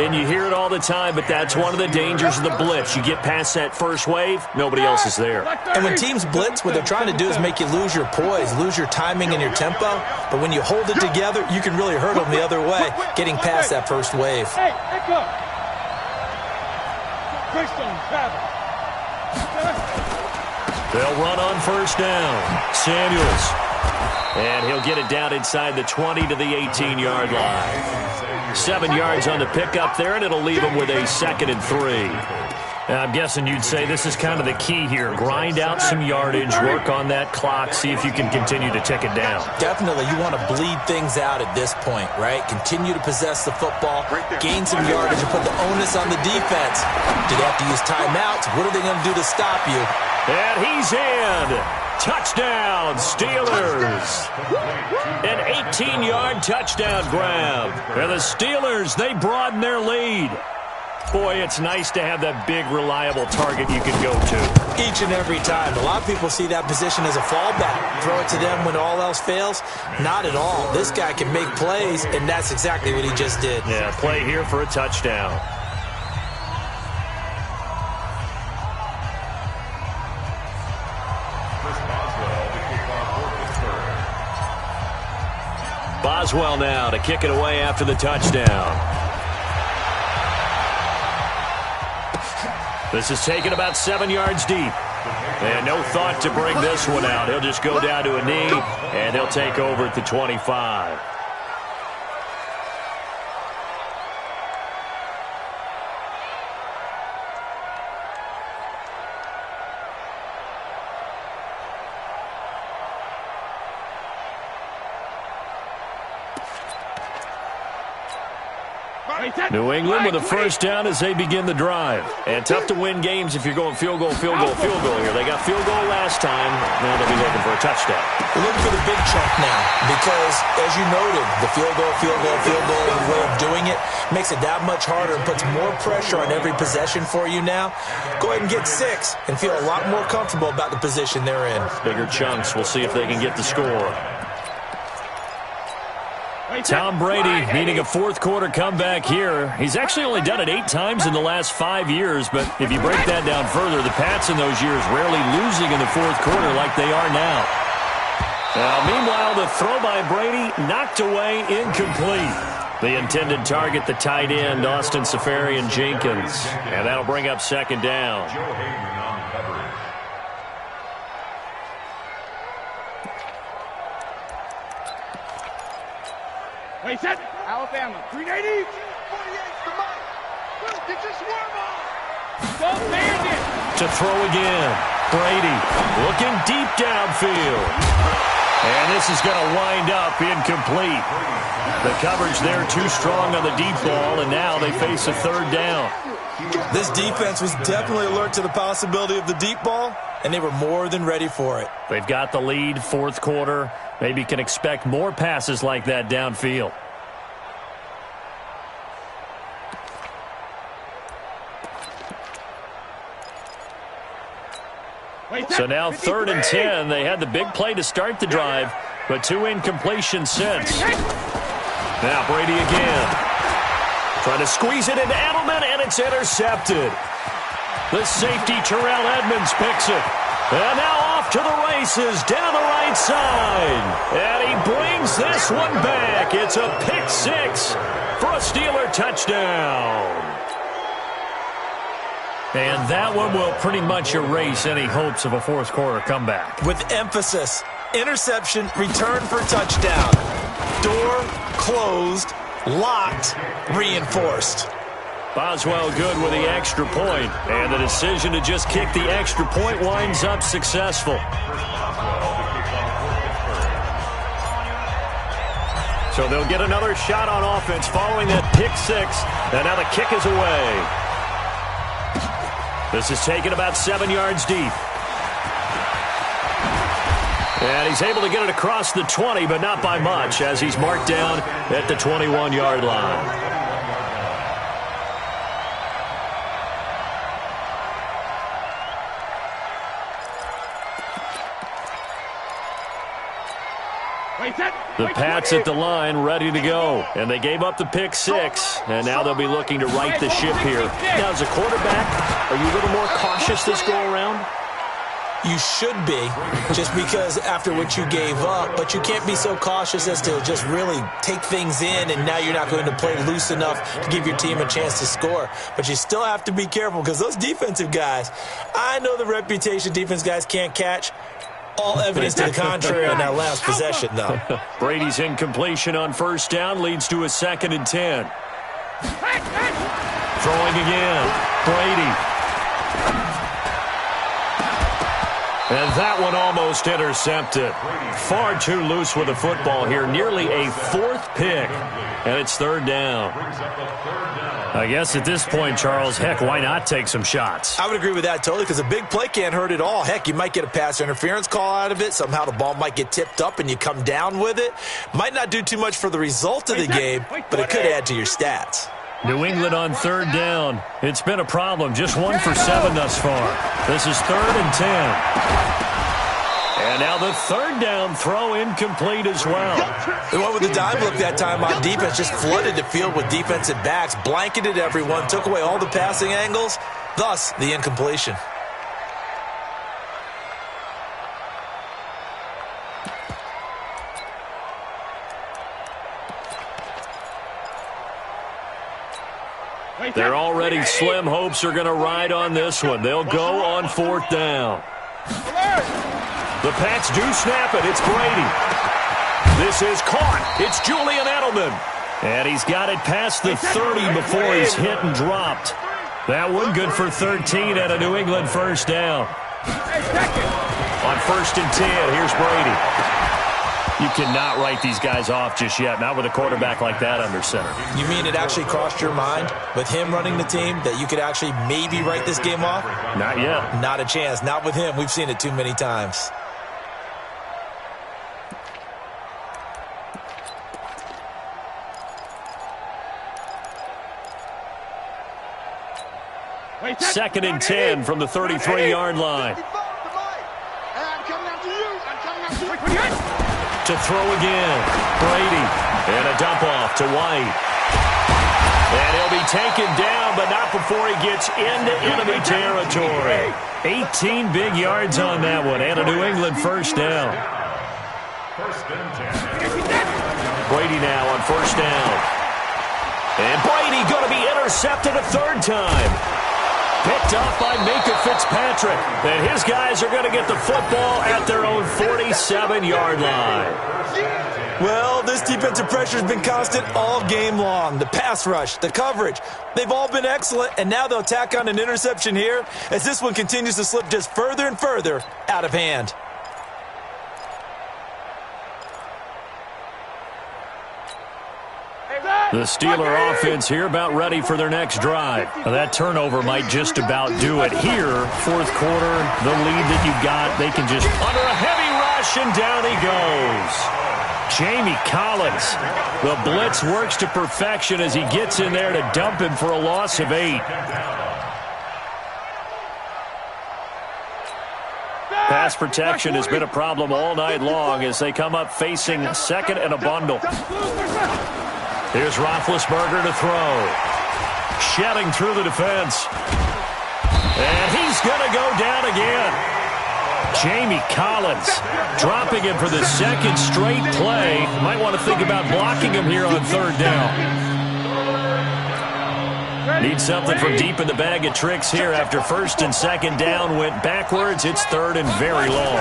And you hear it all the time, but that's one of the dangers of the blitz. You get past that first wave, nobody else is there. And when teams blitz, what they're trying to do is make you lose your poise, lose your timing and your tempo. But when you hold it together, you can really hurt them the other way, getting past that first wave. They'll run on first down. Samuels. And he'll get it down inside the 20 to the 18-yard line. 7 yards on the pickup there, and it'll leave him with a 2nd and 3. I'm guessing you'd say this is kind of the key here. Grind out some yardage, work on that clock, see if you can continue to tick it down. Definitely, you want to bleed things out at this point, right? Continue to possess the football, gain some yardage, and put the onus on the defense. Do they have to use timeouts? What are they going to do to stop you? And he's in. Touchdown, Steelers. An 18-yard touchdown grab. And the Steelers, they broaden their lead. Boy, it's nice to have that big, reliable target you can go to. Each and every time. A lot of people see that position as a fallback. Throw it to them when all else fails. Not at all. This guy can make plays, and that's exactly what he just did. Yeah, play here for a touchdown. Boswell now to kick it away after the touchdown. This is taken about 7 yards deep. And no thought to bring this one out. He'll just go down to a knee, and he'll take over at the 25. New England with a first down as they begin the drive. And tough to win games if you're going field goal here. They got field goal last time. Now they'll be looking for a touchdown. We're looking for the big chunk now because, as you noted, the field goal way of doing it makes it that much harder and puts more pressure on every possession for you now. Go ahead and get 6 and feel a lot more comfortable about the position they're in. Bigger chunks. We'll see if they can get the score. Tom Brady needing a fourth-quarter comeback here. He's actually only done it 8 times in the last 5 years, but if you break that down further, the Pats in those years rarely losing in the fourth quarter like they are now. Meanwhile, the throw by Brady knocked away, incomplete. The intended target, the tight end, Austin Seferian-Jenkins. And that'll bring up second down. Wait, set. Alabama. 380. 48. Come on. Get your swarm on. Go bandit. To throw again. Brady looking deep downfield. And this is going to wind up incomplete. The coverage there too strong on the deep ball, and now they face a third down. This defense was definitely alert to the possibility of the deep ball, and they were more than ready for it. They've got the lead, fourth quarter. Maybe can expect more passes like that downfield. So now 3rd and 10. They had the big play to start the drive, but 2 incompletions since. Now Brady again. Trying to squeeze it into Edelman, and it's intercepted. The safety, Terrell Edmonds, picks it. And now off to the races down the right side. And he brings this one back. It's a pick 6 for a Steeler touchdown. And that one will pretty much erase any hopes of a fourth quarter comeback. With emphasis, interception, return for touchdown. Door closed, locked, reinforced. Boswell good with the extra point, and the decision to just kick the extra point winds up successful. So they'll get another shot on offense following that pick 6, and now the kick is away. This is taken about 7 yards deep. And he's able to get it across the 20, but not by much, as he's marked down at the 21-yard line. The Pats at the line, ready to go. And they gave up the pick 6, and now they'll be looking to right the ship here. Now, as a quarterback, are you a little more cautious this go-around? You should be, just because after what you gave up, but you can't be so cautious as to just really take things in, and now you're not going to play loose enough to give your team a chance to score. But you still have to be careful, because those defensive guys, I know the reputation defense guys can't catch. All evidence to the contrary on that last possession, though. Brady's incompletion on first down leads to a 2nd and 10. Throwing again. Brady And that one almost intercepted. Far too loose with the football here. Nearly a fourth pick. And it's third down. I guess at this point, Charles, heck, why not take some shots? I would agree with that totally, because a big play can't hurt at all. Heck, you might get a pass interference call out of it. Somehow the ball might get tipped up and you come down with it. Might not do too much for the result of the game, but it could add to your stats. New England on third down. It's been a problem. Just 1 for 7 thus far. This is 3rd and 10. And now the third down throw incomplete as well. They went with the dime look that time on defense. Just flooded the field with defensive backs. Blanketed everyone. Took away all the passing angles. Thus, the incompletion. Their already slim hopes are going to ride on this one. They'll go on 4th down. The Pats do snap it. It's Brady. This is caught. It's Julian Edelman. And he's got it past the 30 before he's hit and dropped. That one good for 13 at a New England first down. On 1st and 10, here's Brady. You cannot write these guys off just yet, not with a quarterback like that under center. You mean it actually crossed your mind with him running the team that you could actually maybe write this game off? Not yet. Not a chance. Not with him. We've seen it too many times. Second and 10 from the 33-yard line. To throw again. Brady. And a dump off to White. And he'll be taken down, but not before he gets into enemy territory. 18 big yards on that one. And a New England first down. Brady now on first down. And Brady going to be intercepted a third time. Picked off by Minka Fitzpatrick. And his guys are going to get the football at their own 47-yard line. Well, this defensive pressure has been constant all game long. The pass rush, the coverage, they've all been excellent, and now they'll tack on an interception here as this one continues to slip just further and further out of hand. The Steeler offense here about ready for their next drive. That turnover might just about do it here. Fourth quarter, the lead that you got, they can just under a heavy rush, and down he goes. Jamie Collins. The blitz works to perfection as he gets in there to dump him for a loss of 8. Pass protection has been a problem all night long as they come up facing second and a bundle. Here's Roethlisberger to throw. Shedding through the defense. And he's going to go down again. Jamie Collins dropping him for the second straight play. Might want to think about blocking him here on third down. Need something from deep in the bag of tricks here after first and second down went backwards. It's third and very long.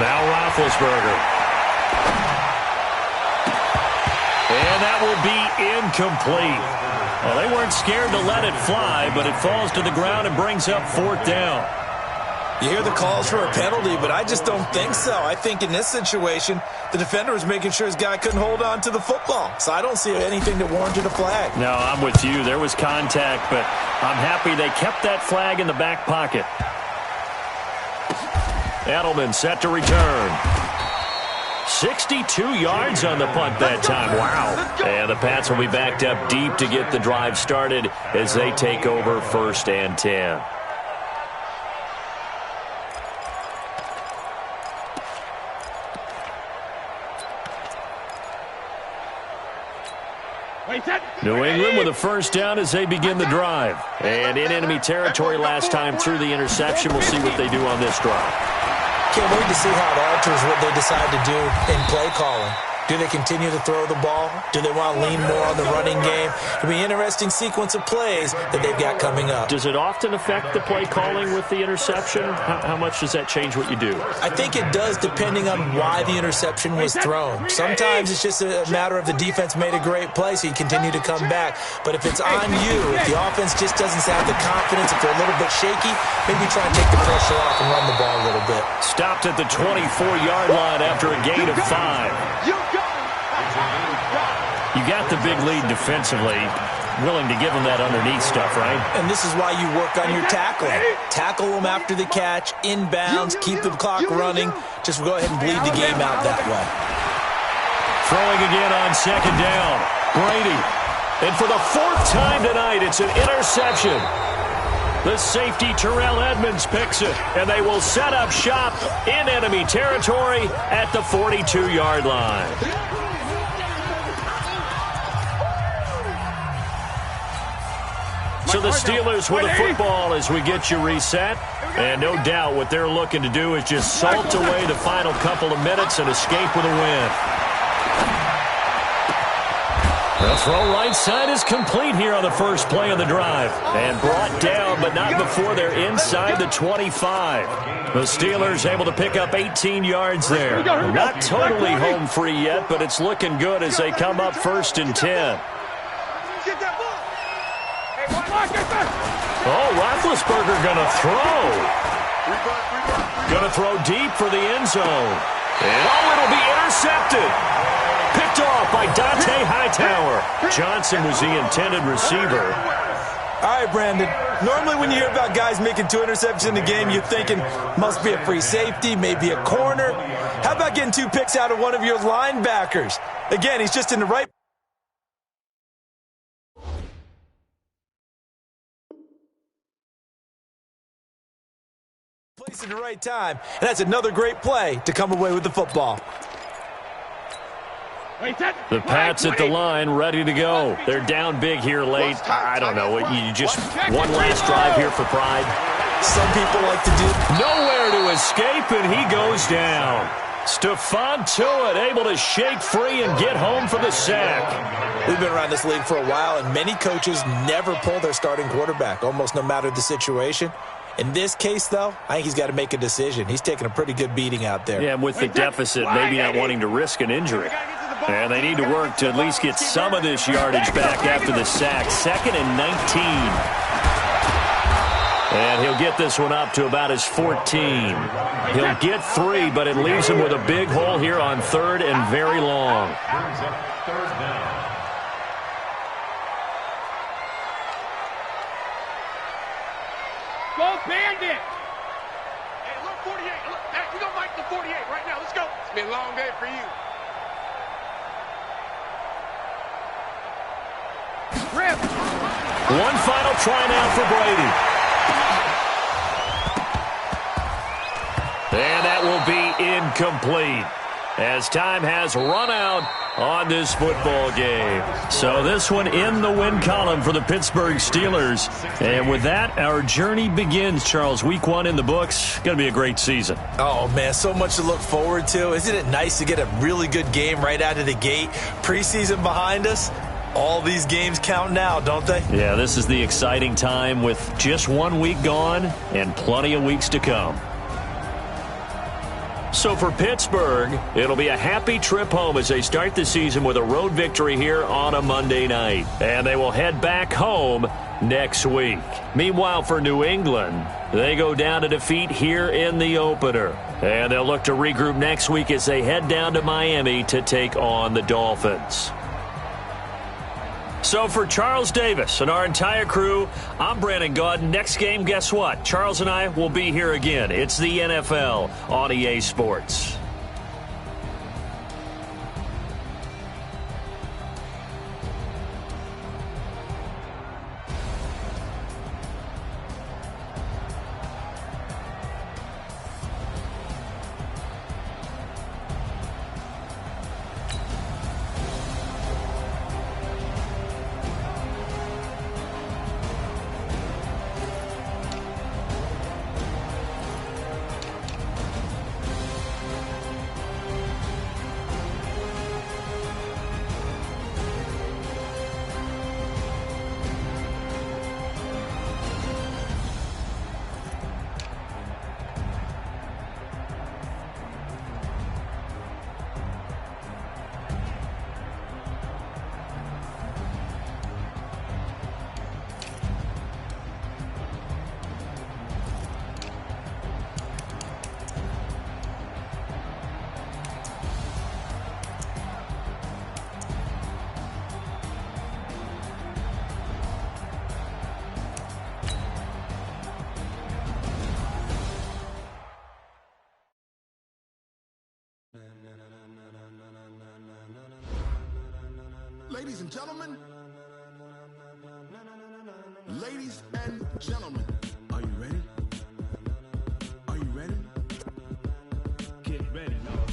Now Roethlisberger. And that will be incomplete. Well, they weren't scared to let it fly, but it falls to the ground and brings up fourth down. You hear the calls for a penalty, but I just don't think so. I think in this situation, the defender was making sure his guy couldn't hold on to the football. So I don't see anything that warranted a flag. No, I'm with you. There was contact, but I'm happy they kept that flag in the back pocket. Edelman set to return. 62 yards on the punt that time. Wow. And the Pats will be backed up deep to get the drive started as they take over first and 10. New England with a first down as they begin the drive. And in enemy territory last time through the interception. We'll see what they do on this drive. Can't wait to see how it alters what they decide to do in play calling. Do they continue to throw the ball? Do they want to lean more on the running game? It'll be an interesting sequence of plays that they've got coming up. Does it often affect the play calling with the interception? How much does that change what you do? I think it does, depending on why the interception was thrown. Sometimes it's just a matter of the defense made a great play, so you continue to come back. But if it's on you, if the offense just doesn't have the confidence, if they're a little bit shaky, maybe try and take the pressure off and run the ball a little bit. Stopped at the 24-yard line after a gain of 5. You got the big lead defensively. Willing to give them that underneath stuff, right? And this is why you work on your tackling. Tackle them after the catch, inbounds, keep the clock running. Just go ahead and bleed the game out that way. Throwing again on second down. Brady. And for the 4th time tonight, it's an interception. The safety, Terrell Edmonds, picks it, and they will set up shop in enemy territory at the 42-yard line. So the Steelers with the football as we get you reset. And no doubt what they're looking to do is just salt away the final couple of minutes and escape with a win. The throw right side is complete here on the first play of the drive. And brought down, but not before they're inside the 25. The Steelers able to pick up 18 yards there. Not totally home free yet, but it's looking good as they come up 1st and 10. Oh, Roethlisberger going to throw. Going to throw deep for the end zone. And it'll be intercepted. Picked off by Dante Hightower. Johnson was the intended receiver. All right, Brandon. Normally when you hear about guys making 2 interceptions in the game, you're thinking must be a free safety, maybe a corner. How about getting 2 picks out of one of your linebackers? Again, he's just in the right place at the right time, and that's another great play to come away with the football. The Pats at the line, ready to go. They're down big here late. I don't know. You just one last drive here for pride. Some people like to do. Nowhere to escape, and he goes down. Stephon Tuitt able to shake free and get home for the sack. We've been around this league for a while, and many coaches never pull their starting quarterback, almost no matter the situation. In this case, though, I think he's got to make a decision. He's taking a pretty good beating out there. Yeah, with the deficit, maybe not wanting to risk an injury. And they need to work to at least get some of this yardage back after the sack. 2nd and 19. And he'll get this one up to about his 14. He'll get 3, but it leaves him with a big hole here on 3rd and very long. Go Bandit! Hey, look, 48. Look, hey, we're going to mic the 48 right now. Let's go. It's been a long day for you. Rip. One final try now for Brady. And that will be incomplete as time has run out on this football game. So this one in the win column for the Pittsburgh Steelers. And with that, our journey begins, Charles. Week 1 in the books. Going to be a great season. Oh, man, so much to look forward to. Isn't it nice to get a really good game right out of the gate? Preseason behind us. All these games count now, don't they? Yeah, this is the exciting time with just 1 week gone and plenty of weeks to come. So for Pittsburgh, it'll be a happy trip home as they start the season with a road victory here on a Monday night. And they will head back home next week. Meanwhile, for New England, they go down to defeat here in the opener. And they'll look to regroup next week as they head down to Miami to take on the Dolphins. So for Charles Davis and our entire crew, I'm Brandon Gaudin. Next game, guess what? Charles and I will be here again. It's the NFL on EA Sports. Ladies and gentlemen, ladies and gentlemen, are you ready? Are you ready? Get ready, y'all.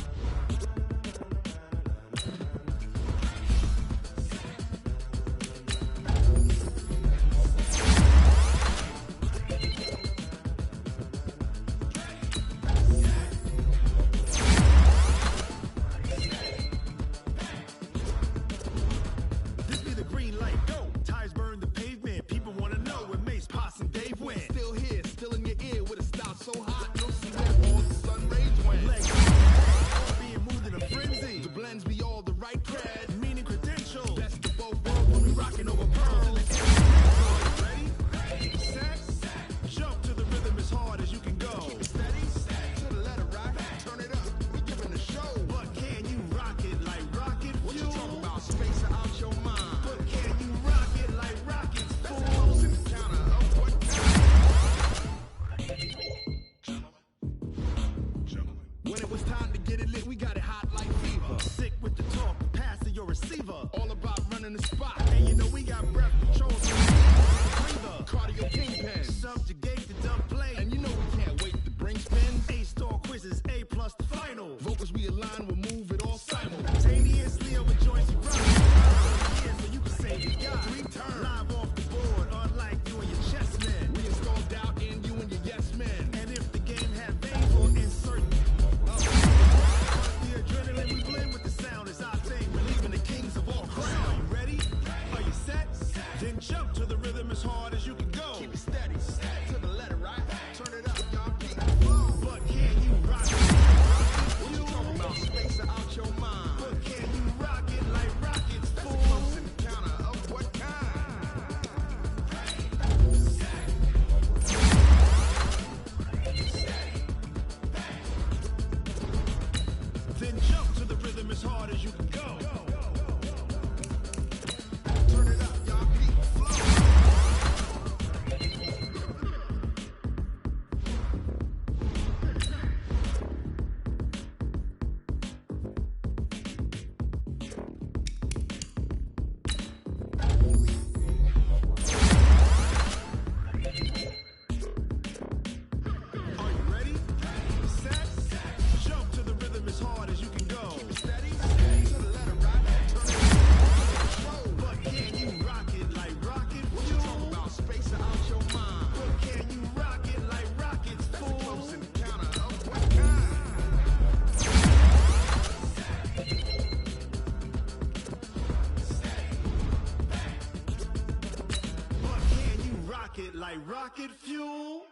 Like rocket fuel.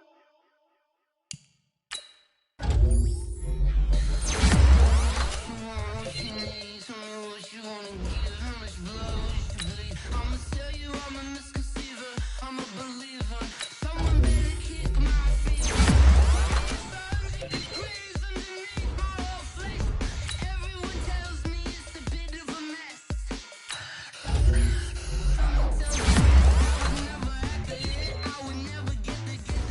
Never get the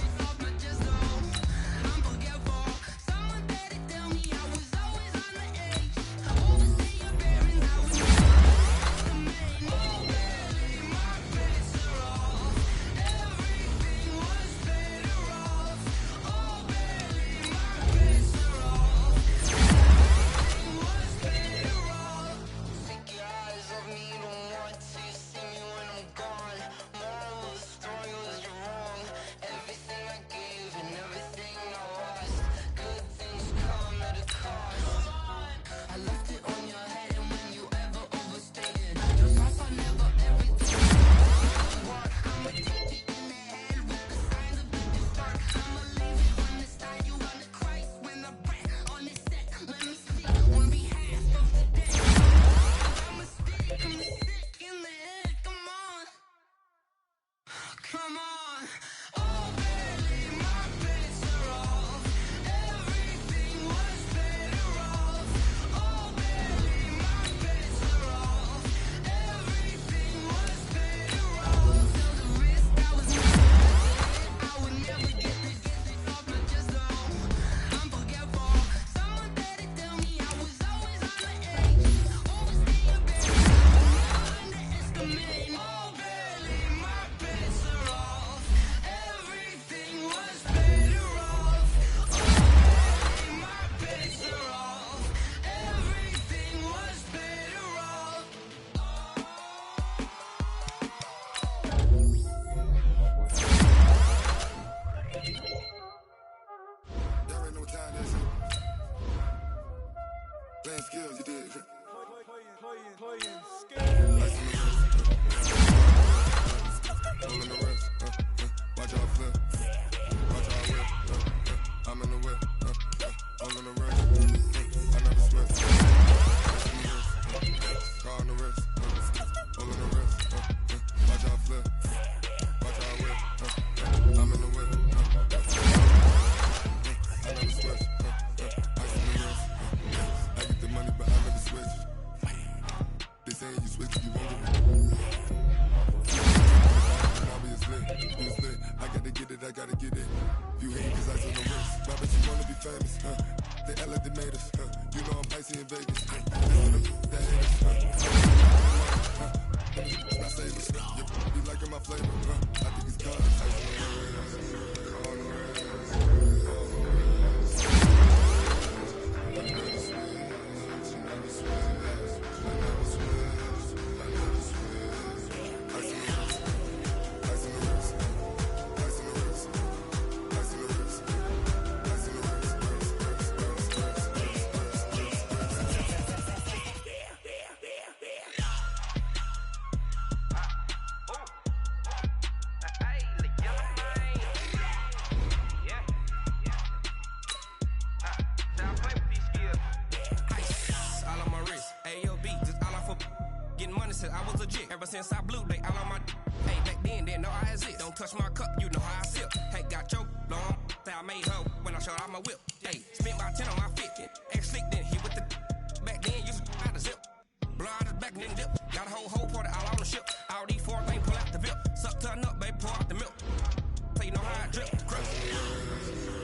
You hate cause I took the risk. Why but you wanna be famous, huh? They act like they made us, huh? You know I'm icy in Vegas, huh? That haters, huh? I say this, you be liking my flavor, huh? I think it's God. Since I blew, they all on my hey, back then, didn't know I exist. Don't touch my cup, you know how I sip. Hey, got your long, say I made her when I showed out my whip. Hey, spent about 10 on my 50. Ex slick, then hit with the back then, used to out the zip. Blow out his back, then dip. Got a whole party all on the ship. All these four things pull out the VIP. Suck to a nut, baby, pour out the milk. So you know how I drip. Crush.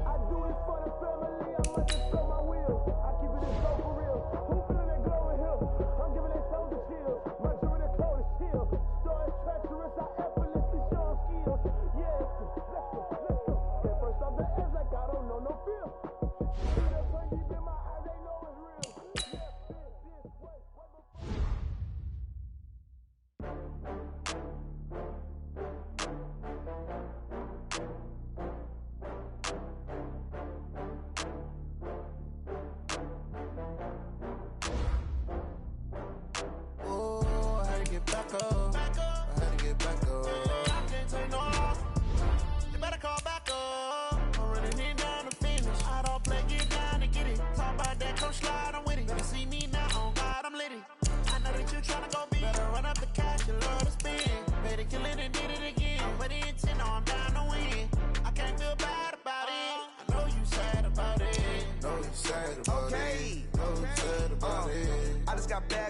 I do this for the family, I might just show my will. I keep it as so for real. Who feeling that glow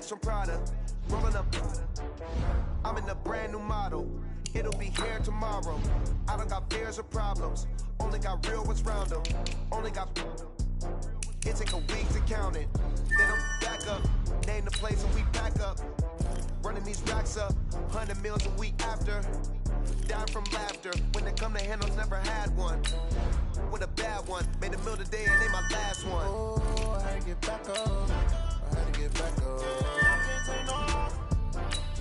Bags from Prada, rolling up. I'm in a brand new model. It'll be here tomorrow. I don't got fears or problems. Only got real ones round them. Only got. It take a week to count it. Then I'm back up. Name the place and we pack up. Running these racks up. 100 meals a week after. Dying from laughter. When it come to handles, never had one. With a bad one. Made a meal today and they my last one. Oh, I had to get back up. I had to get back up. I can't take no loss.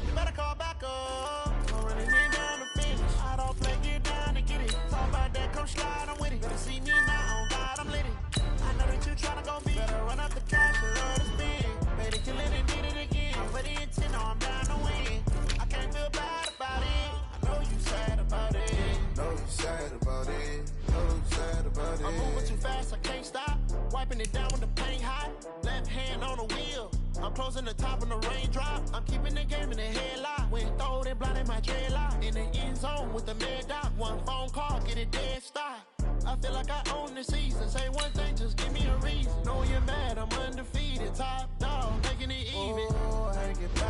You better call back up. I'm running in down the finish. I don't play, get down and get it. Talk about that, come slide, I'm with it. Better see me now, on God, I'm lit it. I know that you tryna go big. Better run up the cash and love to spend. Better kill it and did it again. I put in 10, I'm down to win. I can't feel bad about it. I know you sad about it. Know you sad about it. Know you sad about it. I'm moving too fast, I can't stop. Wiping it down with the paint hot. Left hand on the wheel. I'm closing the top on the raindrop. I'm keeping the game in the headlock. When throwed and blinded my dreadlock. In the end zone with the mad dot. One phone call, get it dead stop. I feel like I own the season. Say one thing, just give me a reason. Know you're mad, I'm undefeated. Top dog, making it even. Oh, I had to get back